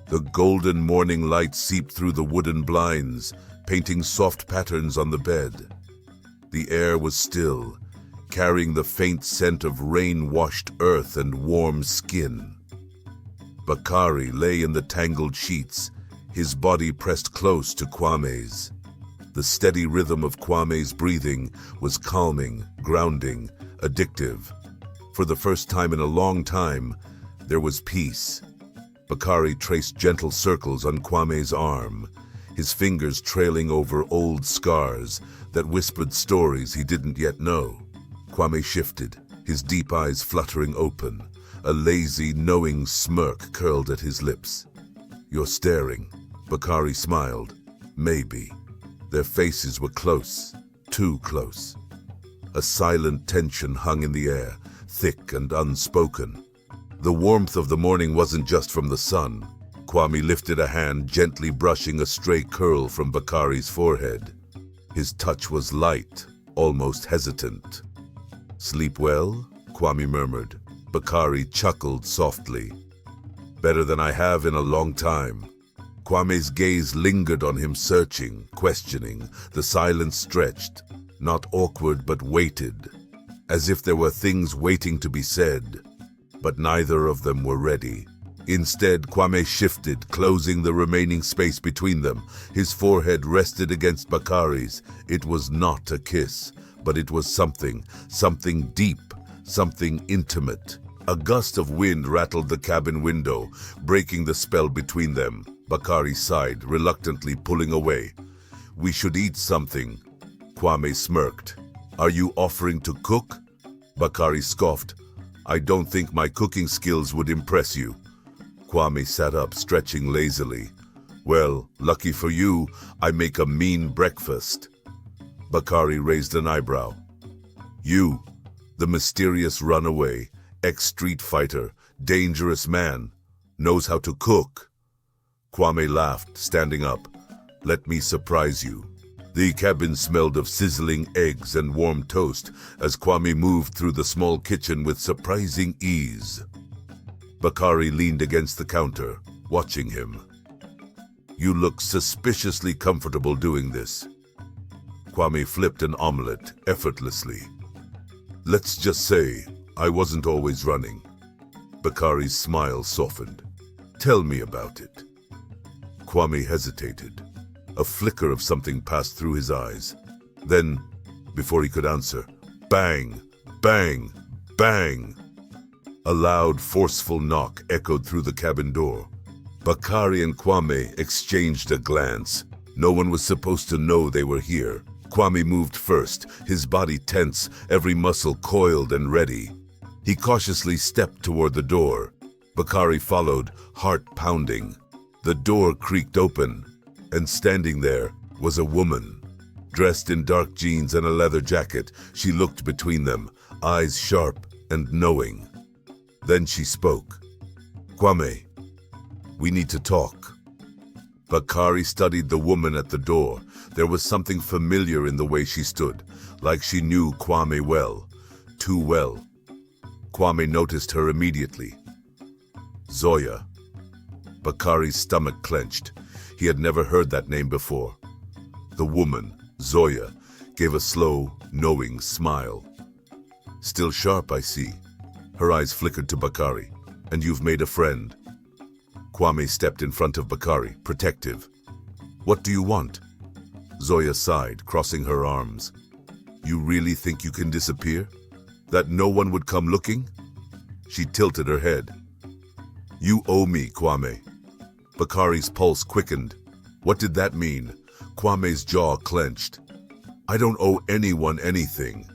The golden morning light seeped through the wooden blinds, painting soft patterns on the bed. The air was still, carrying the faint scent of rain-washed earth and warm skin. Bakari lay in the tangled sheets, his body pressed close to Kwame's. The steady rhythm of Kwame's breathing was calming, grounding, addictive. For the first time in a long time, there was peace. Bakari traced gentle circles on Kwame's arm, his fingers trailing over old scars that whispered stories he didn't yet know. Kwame shifted, his deep eyes fluttering open. A lazy, knowing smirk curled at his lips. "You're staring." Bakari smiled. "Maybe." Their faces were close, too close. A silent tension hung in the air, thick and unspoken. The warmth of the morning wasn't just from the sun. Kwame lifted a hand, gently brushing a stray curl from Bakari's forehead. His touch was light, almost hesitant. "Sleep well?" Kwame murmured. Bakari chuckled softly. "Better than I have in a long time." Kwame's gaze lingered on him, searching, questioning. The silence stretched, not awkward but weighted, as if there were things waiting to be said. But neither of them were ready. Instead, Kwame shifted, closing the remaining space between them. His forehead rested against Bakari's. It was not a kiss, but it was something deep, something intimate. A gust of wind rattled the cabin window, breaking the spell between them. Bakari sighed, reluctantly pulling away. "We should eat something." Kwame smirked. "Are you offering to cook?" Bakari scoffed. "I don't think my cooking skills would impress you." Kwame sat up, stretching lazily. "Well, lucky for you, I make a mean breakfast." Bakari raised an eyebrow. "You, the mysterious runaway, ex-street fighter, dangerous man, knows how to cook." Kwame laughed, standing up. "Let me surprise you." The cabin smelled of sizzling eggs and warm toast as Kwame moved through the small kitchen with surprising ease. Bakari leaned against the counter, watching him. "You look suspiciously comfortable doing this." Kwame flipped an omelette effortlessly. "Let's just say I wasn't always running." Bakari's smile softened. "Tell me about it." Kwame hesitated. A flicker of something passed through his eyes. Then, before he could answer, bang, bang, bang. A loud, forceful knock echoed through the cabin door. Bakari and Kwame exchanged a glance. No one was supposed to know they were here. Kwame moved first, his body tense, every muscle coiled and ready. He cautiously stepped toward the door. Bakari followed, heart pounding. The door creaked open, and standing there was a woman. Dressed in dark jeans and a leather jacket, she looked between them, eyes sharp and knowing. Then she spoke. "Kwame, we need to talk." Bakari studied the woman at the door. There was something familiar in the way she stood, like she knew Kwame well, too well. Kwame noticed her immediately. Zoya. Bakari's stomach clenched. He had never heard that name before. The woman, Zoya, gave a slow, knowing smile. "Still sharp, I see." Her eyes flickered to Bakari. "And you've made a friend." Kwame stepped in front of Bakari, protective. "What do you want?" Zoya sighed, crossing her arms. "You really think you can disappear? That no one would come looking?" She tilted her head. "You owe me, Kwame." Bakari's pulse quickened. What did that mean? Kwame's jaw clenched. "I don't owe anyone anything."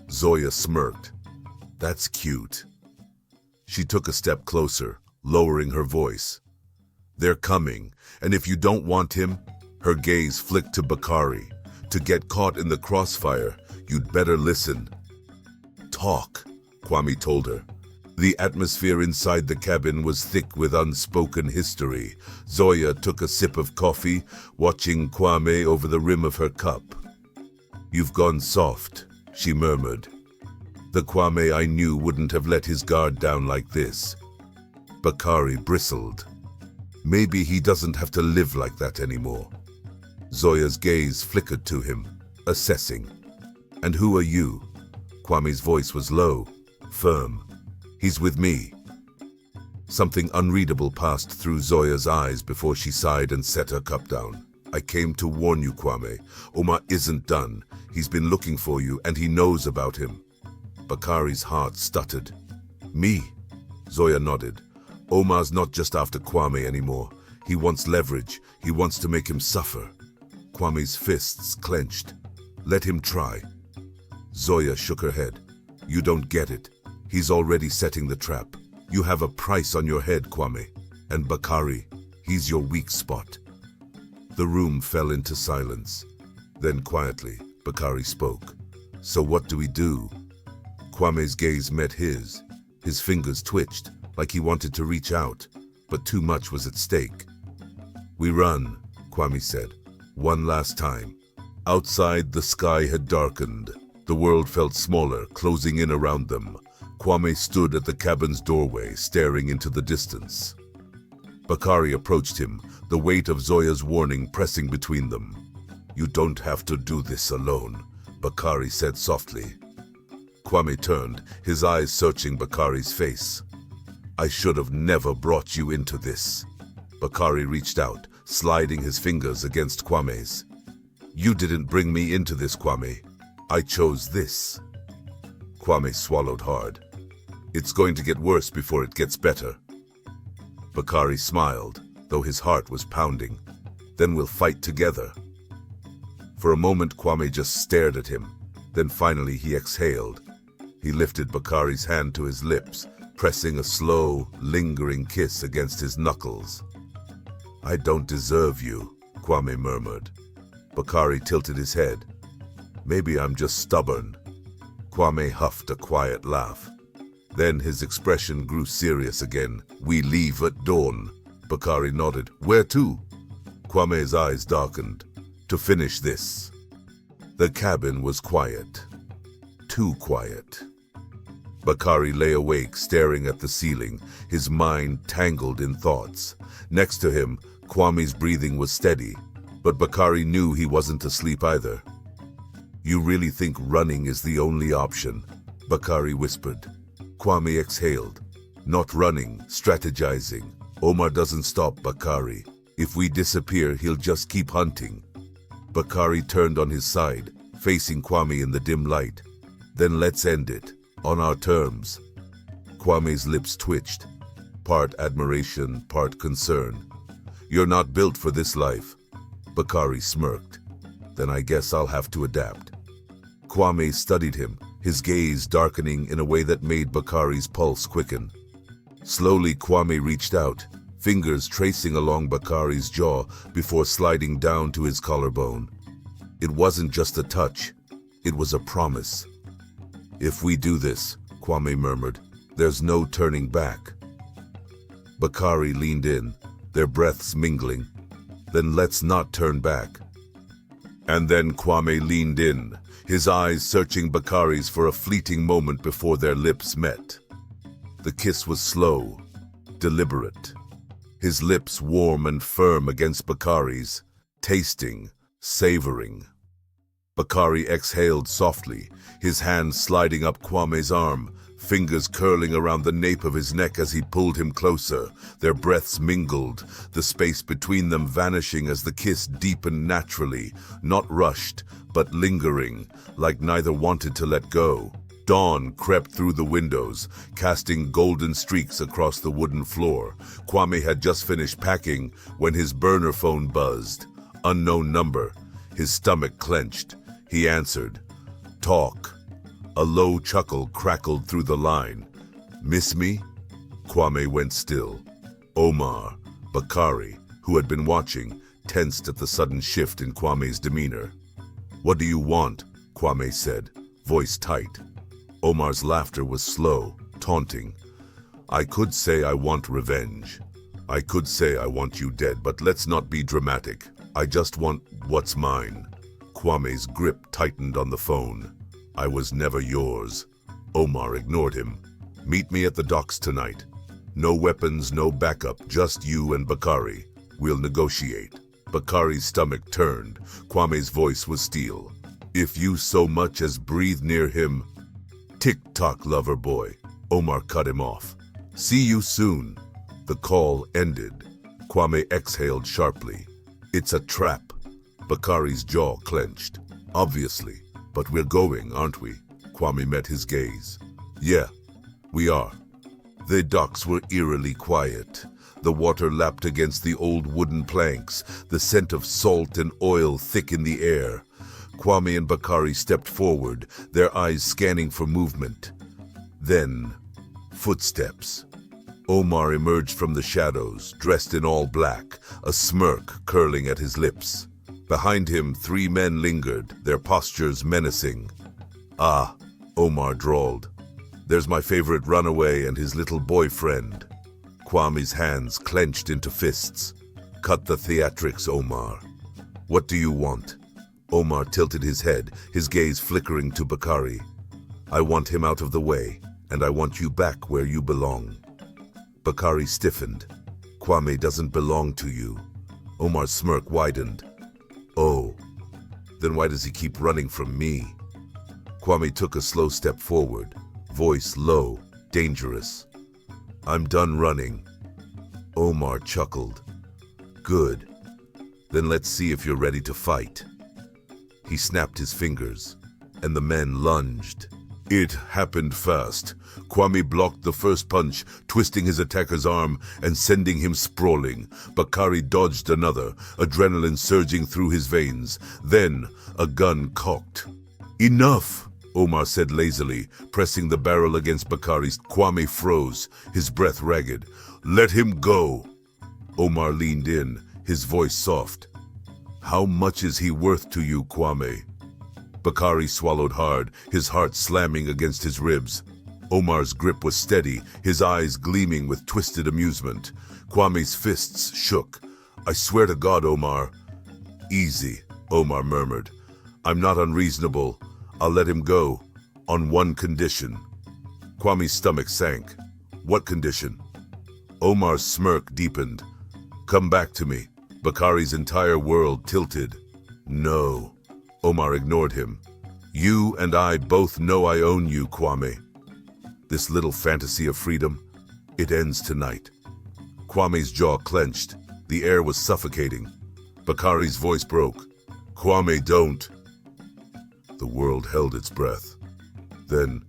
Zoya smirked. "That's cute." She took a step closer, lowering her voice. "They're coming, and if you don't want him," her gaze flicked to Bakari, "to get caught in the crossfire, you'd better listen." "Talk," Kwame told her. The atmosphere inside the cabin was thick with unspoken history. Zoya took a sip of coffee, watching Kwame over the rim of her cup. "You've gone soft," she murmured. "The Kwame I knew wouldn't have let his guard down like this." Bakari bristled. Maybe he doesn't have to live like that anymore. Zoya's gaze flickered to him, assessing. And who are you? Kwame's voice was low, firm. He's with me. Something unreadable passed through Zoya's eyes before she sighed and set her cup down. I came to warn you, Kwame. Omar isn't done. He's been looking for you, and he knows about him. Bakari's heart stuttered. Me? Zoya nodded. Omar's not just after Kwame anymore. He wants leverage. He wants to make him suffer. Kwame's fists clenched. Let him try. Zoya shook her head. You don't get it. He's already setting the trap. You have a price on your head, Kwame. And Bakari, he's your weak spot. The room fell into silence. Then quietly, Bakari spoke. So what do we do? Kwame's gaze met his. His fingers twitched, like he wanted to reach out, but too much was at stake. We run, Kwame said, one last time. Outside, the sky had darkened. The world felt smaller, closing in around them. Kwame stood at the cabin's doorway, staring into the distance. Bakari approached him, the weight of Zoya's warning pressing between them. You don't have to do this alone, Bakari said softly. Kwame turned, his eyes searching Bakari's face. I should have never brought you into this. Bakari reached out, sliding his fingers against Kwame's. You didn't bring me into this, Kwame. I chose this. Kwame swallowed hard. It's going to get worse before it gets better. Bakari smiled, though his heart was pounding. Then we'll fight together. For a moment, Kwame just stared at him. Then finally he exhaled. He lifted Bakari's hand to his lips, pressing a slow, lingering kiss against his knuckles. I don't deserve you, Kwame murmured. Bakari tilted his head. Maybe I'm just stubborn. Kwame huffed a quiet laugh. Then his expression grew serious again. We leave at dawn. Bakari nodded. Where to? Kwame's eyes darkened. To finish this. The cabin was quiet. Too quiet. Bakari lay awake, staring at the ceiling, his mind tangled in thoughts. Next to him, Kwame's breathing was steady, but Bakari knew he wasn't asleep either. You really think running is the only option? Bakari whispered. Kwame exhaled. Not running, strategizing. Omar doesn't stop Bakari. If we disappear, he'll just keep hunting. Bakari turned on his side, facing Kwame in the dim light. Then let's end it, on our terms. Kwame's lips twitched, part admiration, part concern. You're not built for this life. Bakari smirked. Then I guess I'll have to adapt. Kwame studied him, his gaze darkening in a way that made Bakari's pulse quicken. Slowly, Kwame reached out, fingers tracing along Bakari's jaw before sliding down to his collarbone. It wasn't just a touch, it was a promise. If we do this, Kwame murmured, there's no turning back. Bakari leaned in, their breaths mingling. Then let's not turn back. And then Kwame leaned in, his eyes searching Bakari's for a fleeting moment before their lips met. The kiss was slow, deliberate. His lips warm and firm against Bakari's, tasting, savoring. Bakari exhaled softly, his hand sliding up Kwame's arm, fingers curling around the nape of his neck as he pulled him closer. Their breaths mingled, the space between them vanishing as the kiss deepened naturally, not rushed, but lingering, like neither wanted to let go. Dawn crept through the windows, casting golden streaks across the wooden floor. Kwame had just finished packing when his burner phone buzzed. Unknown number. His stomach clenched. He answered. Talk. A low chuckle crackled through the line. Miss me? Kwame went still. Omar, Bakari, who had been watching, tensed at the sudden shift in Kwame's demeanor. What do you want? Kwame said, voice tight. Omar's laughter was slow, taunting. I could say I want revenge. I could say I want you dead, but let's not be dramatic. I just want what's mine. Kwame's grip tightened on the phone. I was never yours. Omar ignored him. Meet me at the docks tonight. No weapons, no backup, just you and Bakari. We'll negotiate. Bakari's stomach turned. Kwame's voice was steel. If you so much as breathe near him... Tick-tock, lover boy. Omar cut him off. See you soon. The call ended. Kwame exhaled sharply. It's a trap. Bakari's jaw clenched. Obviously. But we're going, aren't we? Kwame met his gaze. Yeah, we are. The docks were eerily quiet. The water lapped against the old wooden planks, the scent of salt and oil thick in the air. Kwame and Bakari stepped forward, their eyes scanning for movement. Then, footsteps. Omar emerged from the shadows, dressed in all black, a smirk curling at his lips. Behind him, 3 men lingered, their postures menacing. Ah, Omar drawled. There's my favorite runaway and his little boyfriend. Kwame's hands clenched into fists. Cut the theatrics, Omar. What do you want? Omar tilted his head, his gaze flickering to Bakari. I want him out of the way, and I want you back where you belong. Bakari stiffened. Kwame doesn't belong to you. Omar's smirk widened. Oh, then why does he keep running from me? Kwame took a slow step forward, voice low, dangerous. I'm done running. Omar chuckled. Good. Then let's see if you're ready to fight. He snapped his fingers, and the men lunged. It happened fast. Kwame blocked the first punch, twisting his attacker's arm and sending him sprawling. Bakari dodged another, adrenaline surging through his veins. Then, a gun cocked. Enough, Omar said lazily, pressing the barrel against Bakari's. Kwame froze, his breath ragged. Let him go. Omar leaned in, his voice soft. How much is he worth to you, Kwame? Bakari swallowed hard, his heart slamming against his ribs. Omar's grip was steady, his eyes gleaming with twisted amusement. Kwame's fists shook. I swear to God, Omar. Easy, Omar murmured. I'm not unreasonable. I'll let him go, on one condition. Kwame's stomach sank. What condition? Omar's smirk deepened. Come back to me. Bakari's entire world tilted. No. Omar ignored him. You and I both know I own you, Kwame. This little fantasy of freedom, it ends tonight. Kwame's jaw clenched. The air was suffocating. Bakari's voice broke. Kwame, don't. The world held its breath. Then,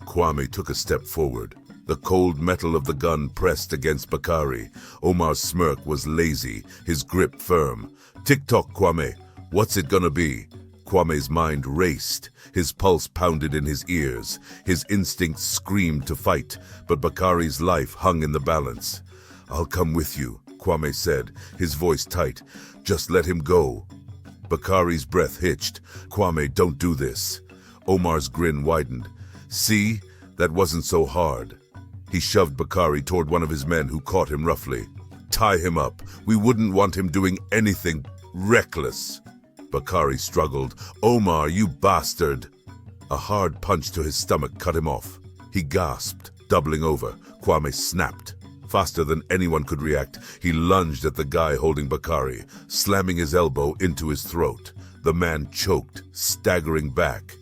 Kwame took a step forward. The cold metal of the gun pressed against Bakari. Omar's smirk was lazy, his grip firm. Tick-tock, Kwame. What's it gonna be? Kwame's mind raced. His pulse pounded in his ears. His instincts screamed to fight, but Bakari's life hung in the balance. I'll come with you, Kwame said, his voice tight. Just let him go. Bakari's breath hitched. Kwame, don't do this. Omar's grin widened. See? That wasn't so hard. He shoved Bakari toward one of his men who caught him roughly. Tie him up. We wouldn't want him doing anything reckless. Bakari struggled. Omar, you bastard! A hard punch to his stomach cut him off. He gasped, doubling over. Kwame snapped. Faster than anyone could react, he lunged at the guy holding Bakari, slamming his elbow into his throat. The man choked, staggering back.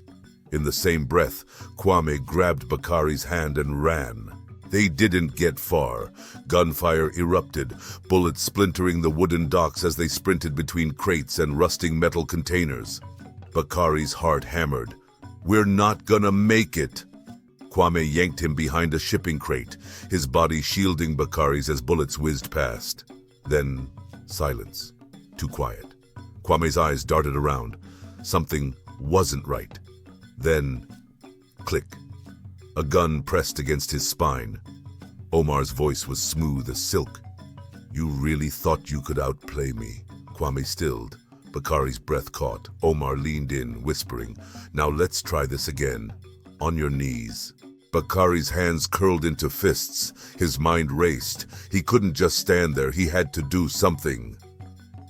In the same breath, Kwame grabbed Bakari's hand and ran. They didn't get far. Gunfire erupted, bullets splintering the wooden docks as they sprinted between crates and rusting metal containers. Bakari's heart hammered. We're not gonna make it. Kwame yanked him behind a shipping crate, his body shielding Bakari's as bullets whizzed past. Then, silence. Too quiet. Kwame's eyes darted around. Something wasn't right. Then, click. A gun pressed against his spine. Omar's voice was smooth as silk. You really thought you could outplay me? Kwame stilled. Bakari's breath caught. Omar leaned in, whispering, Now let's try this again. On your knees. Bakari's hands curled into fists. His mind raced. He couldn't just stand there. He had to do something.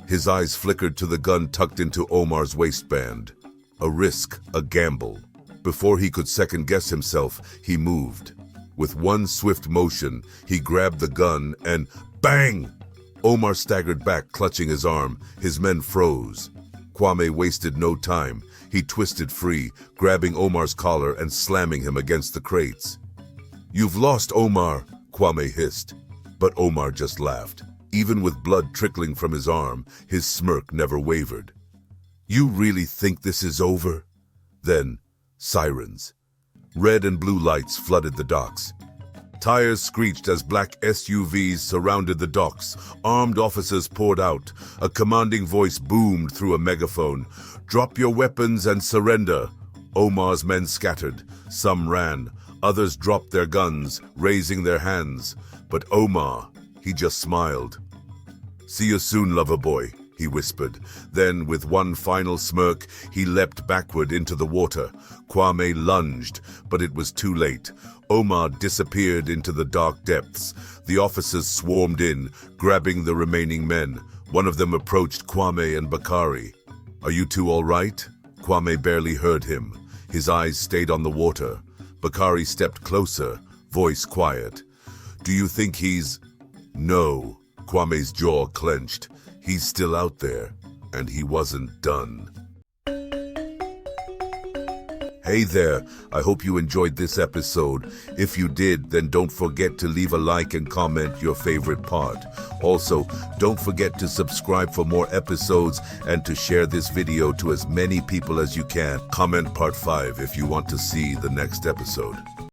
His eyes flickered to the gun tucked into Omar's waistband. A risk, a gamble. Before he could second-guess himself, he moved. With one swift motion, he grabbed the gun and bang! Omar staggered back, clutching his arm. His men froze. Kwame wasted no time. He twisted free, grabbing Omar's collar and slamming him against the crates. "You've lost, Omar," Kwame hissed. But Omar just laughed. Even with blood trickling from his arm, his smirk never wavered. "You really think this is over?" Then, sirens. Red and blue lights flooded the docks. Tires screeched as black SUVs surrounded the docks. Armed officers poured out. A commanding voice boomed through a megaphone. "Drop your weapons and surrender." Omar's men scattered. Some ran. Others dropped their guns, raising their hands. But Omar, he just smiled. "See you soon, lover boy," he whispered. Then, with one final smirk, he leapt backward into the water. Kwame lunged, but it was too late. Omar disappeared into the dark depths. The officers swarmed in, grabbing the remaining men. One of them approached Kwame and Bakari. "Are you two all right?" Kwame barely heard him. His eyes stayed on the water. Bakari stepped closer, voice quiet. "Do you think he's—" "No." Kwame's jaw clenched. "He's still out there, and he wasn't done." Hey there, I hope you enjoyed this episode. If you did, then don't forget to leave a like and comment your favorite part. Also, don't forget to subscribe for more episodes and to share this video to as many people as you can. Comment part 5 if you want to see the next episode.